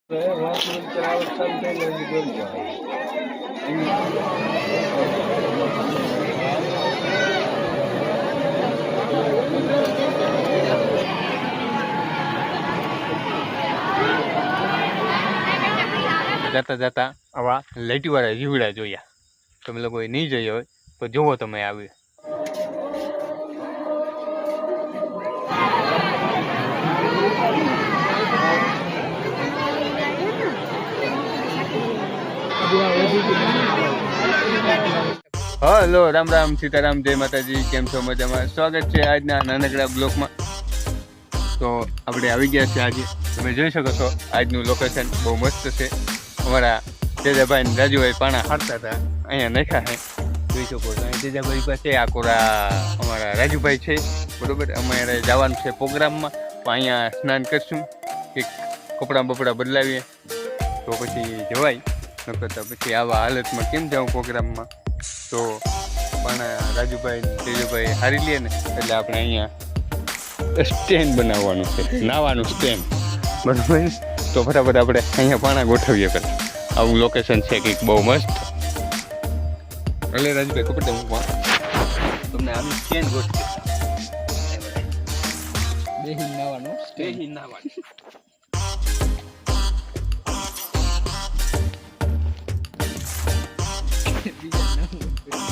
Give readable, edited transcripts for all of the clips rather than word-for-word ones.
જતા જતા આવા લાઈટીવાળા જીવડા જોયા. તમે લોકોએ નહીં જોયા હોય તો જોવો તમે આવી. હલો, રામ રામ, સીતારામ, જય માતાજી. કેમ છો? મજામાં? સ્વાગત છે આજના નાનકડા બ્લોકમાં. તો આપણે આવી ગયા છે આજે. તમે જોઈ શકો છો આજનું લોકેશન બહુ મસ્ત છે. અમારા તેજાભાઈ ને રાજુભાઈ પાણા હારતા હતા, અહીંયા નાખ્યા છે. જોઈ શકો છો અહીં તેજાભાઈ પાસે આ કોરા અમારા રાજુભાઈ છે. બરોબર, અમારે જવાનું છે પ્રોગ્રામમાં, તો અહીંયા સ્નાન કરશું, કંઈક કપડાં બપડા બદલાવીએ તો પછી જવાય. ન કરતા પછી આવા હાલતમાં કેમ જાઉં પ્રોગ્રામમાં. તો પણ રાજુભાઈ તેજુભાઈ હારી લે ને એટલે આપણે અહીંયા સ્ટેન્ડ બનાવવાનું છે, નાવાનું સ્ટેન્ડ. બરાબર, તો ફટાફટ આપણે અહીંયા પાણા ગોઠવીએ કરતા. આવું લોકેશન છે કંઈક બહુ મસ્ત. એટલે રાજુભાઈ કપડે હું તમને આનું સ્ટેન્ડ ગોઠવી બેહીન નાવાનું.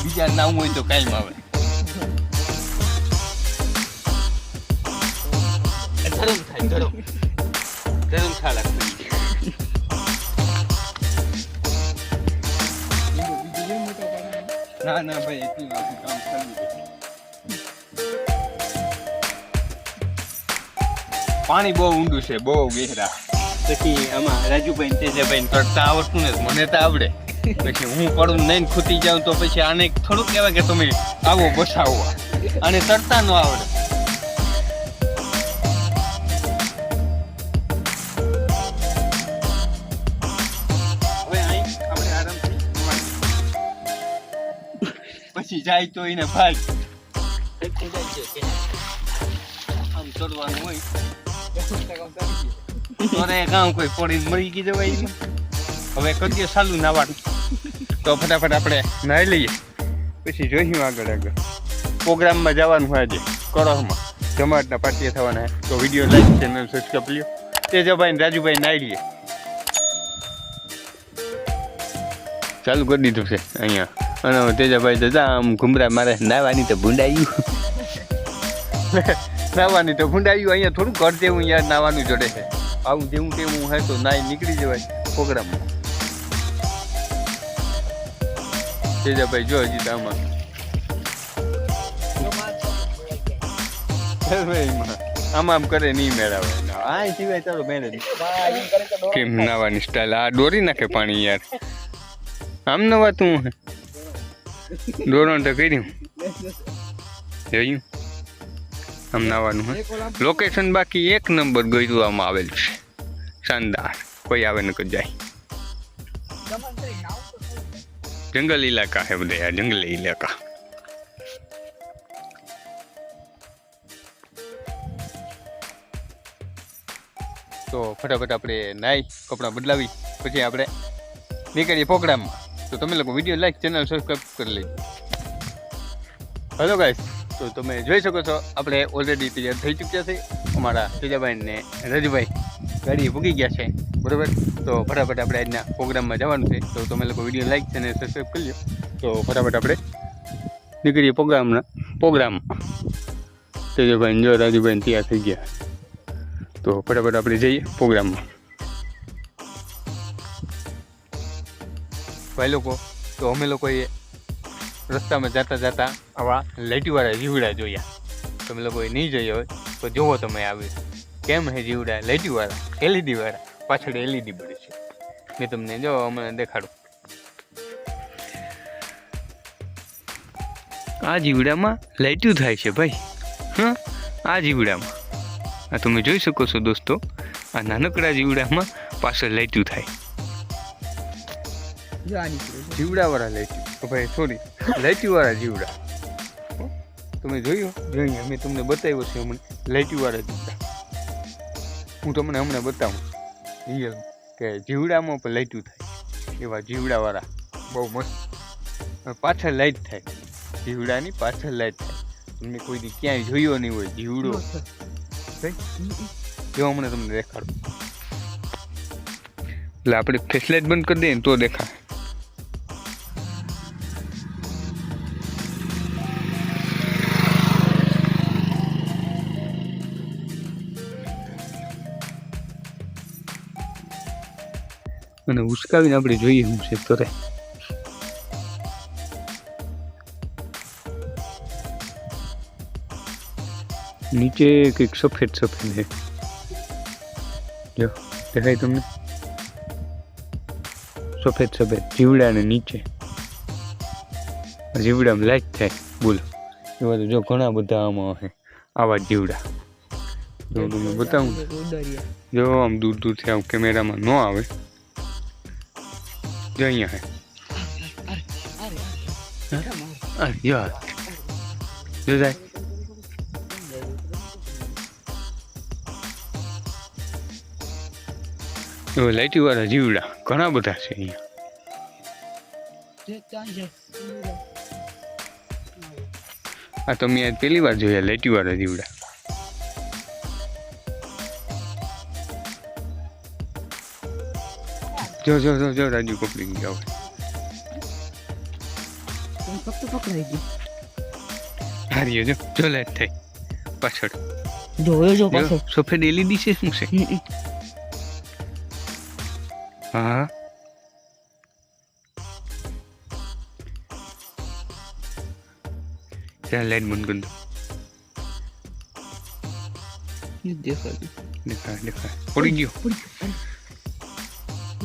બીજા નાવું હોય તો કાંઈ આવે. ધરમ ખા લાગતું. ના ના ભાઈ, એટલું આપણું કામ કરી. પાણી બહુ ઊંડું છે, બહુ ગહેરા. પછી આમાં રાજુભાઈ તેજાભાઈ કરતા આવડતું ને, મને તો આવડે. પછી હું પડું નહીં ખૂટી જાઉં તો પછી આને થોડુંક કહેવાય કે તમે આવો બસાવો. આને તરતા ન આવડે. હવે અહીં આપણે આરામથી પછી જાય તો એને ભાગ આમ ચડવાનું હોય તો કામ કોઈ પડીને મરી ગઈ જવાય. હવે કરીએ ચાલુ નાવાનું. તો ફટાફટ આપણે નાહી લઈએ, પછી જોઈશું આગળ પ્રોગ્રામમાં જવાનું હોય. આજે કરોહમાં જમાડના પાર્ટીએ થવાના. તો વિડીયો લાઈક, ચેનલ સબસ્ક્રાઈબ લ્યો. તેજાભાઈ ને રાજુભાઈ નાહી લઈએ. ચાલુ કરી દીધું છે અહીંયા. અને તેજાભાઈ તો આમ ઘુમરા મારે નાહવાની તો ભૂંડાયું. નાહવાની તો ભૂંડાયું. અહીંયા થોડું ઘર જેવું યાર નાહવાનું જોડે છે. આવું જેવું તેવું હોય તો નાહી નીકળી જવાય પ્રોગ્રામમાં. તેજાભાઈ જો હજી આમાં આમ કરે નહીં મેળાવે. આ સિવાય ચાલો મેળે કેમ નાવાની સ્ટાઇલ. આ દોરી નાખે પાણી યાર. આમ નવાતું હે દોરણ તો કર્યું જોયું. આમ નાવાનું હે. લોકેશન બાકી એક નંબર ગોઈવામાં આવેલું છે, શાનદાર. કોઈ આવે ન જાય. जंगल इलाका है बोले यार, जंगली इलाका. તો ફટાફટ આપણે નાઈ કપડાં બદલાવી પછી આપણે નીકળીએ પ્રોગ્રામમાં. તો તમે લોકો વિડીયો લાઈક, ચેનલ સબસ્ક્રાઈબ કરી લેજો. હેલો ગાઈસ, તો તમે જોઈ શકો છો આપણે ઓલરેડી તૈયાર થઈ ચૂક્યા છે. અમારા તેજાભાઈ ને રાજુભાઈ ગાડી ભૂગી ગયા છે. બરાબર, તો ફટાફટ આપણે આજના પ્રોગ્રામમાં જવાનું છે. તો તમે લોકો વિડીયો લાઈક છે અને સબસ્ક્રાઈબ કરી લો. તો ફટાફટ આપણે નીકળીએ પ્રોગ્રામ. તેજાભાઈ જો રાજુભાઈ તૈયાર થઈ ગયા. તો ફટાફટ આપણે જઈએ પ્રોગ્રામમાં. ભાઈ લોકો, તો અમે લોકોએ રસ્તામાં જતા જતા આવા લાઈટીવાળા જીવડા જોયા. તમે લોકોએ નહીં જોયા હોય તો જોવો તમે આવી. કેમ હે જીવડા લાઈટીવાળા, એલઈડી વાળા. પાછળ એલઈડી બળી છે. મેં તમને જો હમણાં દેખાડું. આ જીવડામાં લાઈટ્યું થાય છે ભાઈ. હા, આ જીવડામાં આ તમે જોઈ શકો છો દોસ્તો. આ નાનકડા જીવડામાં પાછળ લાઈટ્યું થાય. જીવડાવાળા લાઈટ્યું ભાઈ, સોરી, લાઈટ્યુવાળા જીવડા. તમે જોયું? જોઈએ, મેં તમને બતાવ્યો છે હમણાં લાઈટ્યુવાળા જીવડા. હું તમને હમણાં બતાવું રિયલ. કે જીવડામાં પણ લાઈટું થાય એવા જીવડાવાળા બહુ મસ્ત પાછળ લાઈટ થાય જીવડાની પાછળ લાઈટ થાય તમને કોઈ દી ક્યાંય જોયો નહીં હોય જીવડો જો હમણાં તમને દેખાડું એટલે આપણે ફ્લેશલાઇટ બંધ કરી દઈએ ને તો દેખાય અને ઉસકાવીને આપણે જોઈએ શું છે તો નીચે કંઈક સફેદ સફેદ છે જો દેખાય તમને સફેદ સફેદ જીવડાને નીચે જીવડામાં લાઈટ થાય બોલો એવા તો જો ઘણા બધા આમાં છે આવા જીવડા જો તમને બતાવું જો આમ દૂર દૂરથી આમ કેમેરામાં ન આવે જો અહીંયા હે યાર જો જાય લાઈટી વાળા જીવડા ઘણા બધા છે અહીંયા આ તો મેં આજ પહેલી વાર જોયા લાઈટી વાળા જીવડા જો જો જો જો રાજુ પકડી ગયા હવે હારીએ જો જો લાઈટ થઈ પાછળ જો પાછળ સફેદ એલઈડી છે શું છે હા ત્યાં લાઈટ બંધ કરી દો દેખાય દેખાય પડી ગયો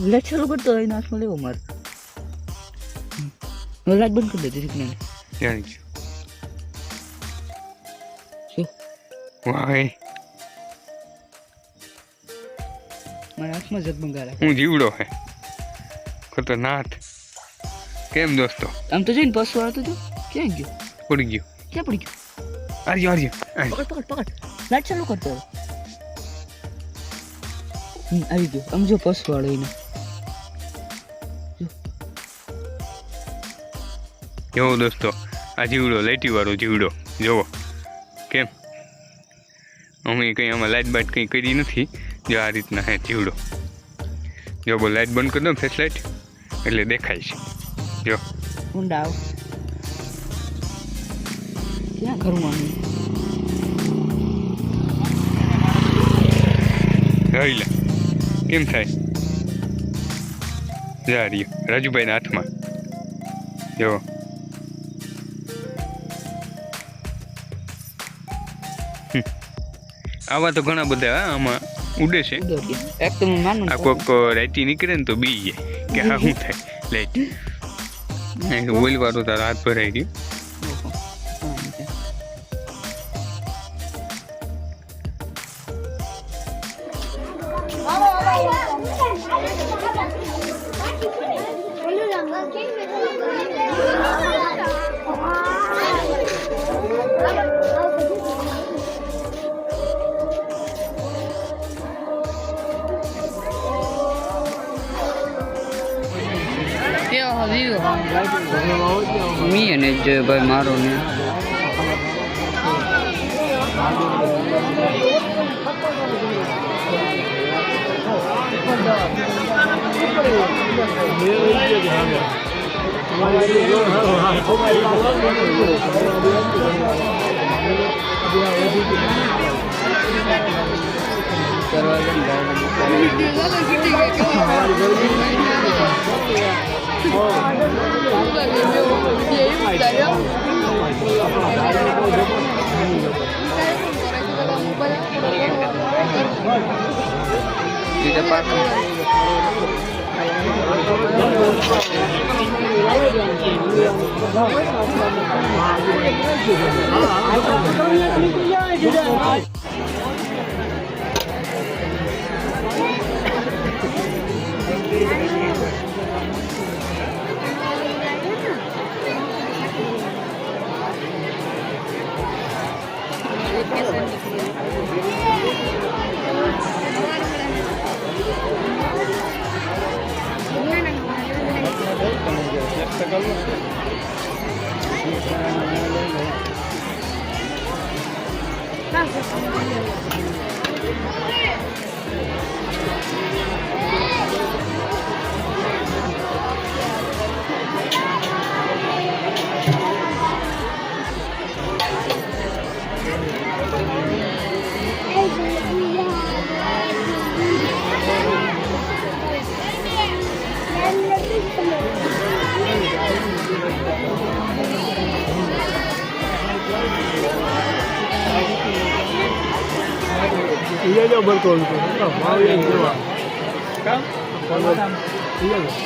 લાઈટ ચાલુ કરતો હોય હાથમાં લેવો મારે લાઈટ બંધ કરી દે દીકરીને જાણી ગયો વાહ મારા હાથમાં ઝગમગારા હું જીવડો હે ખતરનાક કેમ દોસ્તો આમ તો જઈને બસ વાળો તો જો ક્યાં ગયો પડી ગયો ક્યાં પડી ગયો આર્યો આર્યો પકડ પકડ પકડ લાઈટ ચાલુ કરતો આવી ગયો આમ જો બસ વાળો એને જોવો દોસ્તો આ જીવડો લાઈટી વાળો જીવડો જોવો કેમ અમે કંઈ આમાં લાઈટ બાઈટ કંઈ કરી નથી જો આ રીતના હે જીવડો જો બો લાઈટ બંધ કરી દો ફ્લેશ લાઈટ એટલે દેખાય છે જો ઊંડા આવ ક્યાં ઘરમાં રહી લે કેમ થાય જા રહ્યો રાજુભાઈના હાથમાં જો આવા તો ઘણા બધા આમાં ઉડે છે એક તો માનું આ કોક રાઈટી નીકળે ને તો બી જાય કે હા શું થાય લાઈટ ઓઇલ વાળો તારો હાથ ભરાઈ ગયો મી અને ભાઈ મારો ને Iya aja betul itu. Mau yang dua. કામ Iya.